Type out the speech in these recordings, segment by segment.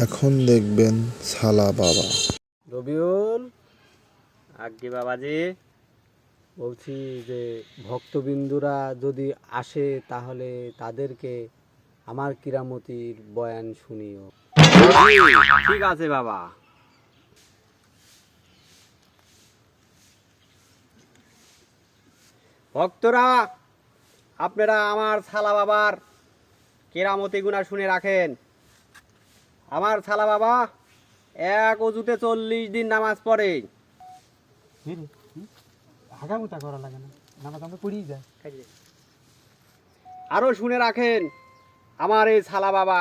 এখন দেখবেন শালা বাবা। রবিউল, আজ্ঞে বাবাজি, বলছি যে ভক্তবিন্দুরা যদি আসে তাহলে তাদেরকে আমার কিরামতির বয়ান শুনিও। ঠিক আছে বাবা। ভক্তরা, আপনারা আমার শালা বাবার কেরামতি গুণা শুনে রাখেন। আমার শালা বাবা এক অজুতে 40 দিন নামাজ পড়ে। আরো শুনে রাখেন, আমার এই শালা বাবা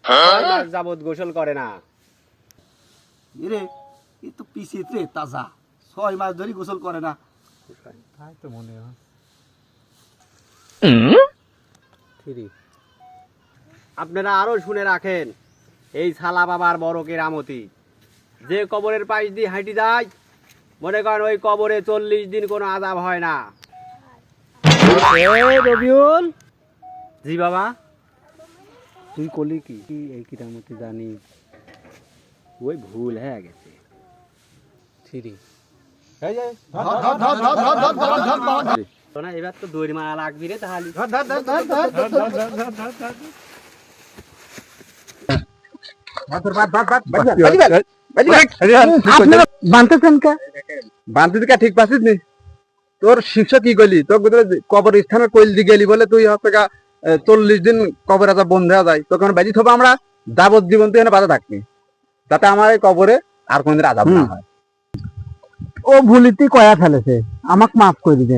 6 মাস যাবৎ গোসল করে না। রে এই তো পিছিয়ে রে তাজা 6 মাস ধরে গোসল করে না। তাই তো মনে হয়। আপনারা আরো শুনে রাখেন, এই শালা বাবার বড় কেরামতি। যে কবরের পাশ দিয়ে হাঁটি যায়, মনে করেন ওই কবরে 40 দিন কোনো আযাব হয় না। রবিউল, জি বাবা, তুই করলি কি এই কেরামতি জানি? ওই ভুল হয়ে গেছে। না, এবার তো দড়ি মারা লাগবি রে তাহলে। বান্ধতে ঠিক পাচ্ছিস নি? তোর শিক্ষক কি করলি? তোর কবর স্থানে কইল দি গেলি বলে তুই হচ্ছে 40 দিন কবর আজা বন্ধ হয়ে যায়। তোকে বেজি থবো আমরা যাবত জীবন তুই এখানে বাধা থাকবি, যাতে আমার এই কবরে আর কোনদিন আজাব না হয়। ও ভুলিতে কয়া ফেলেছে, আমাকে মাফ করে দে।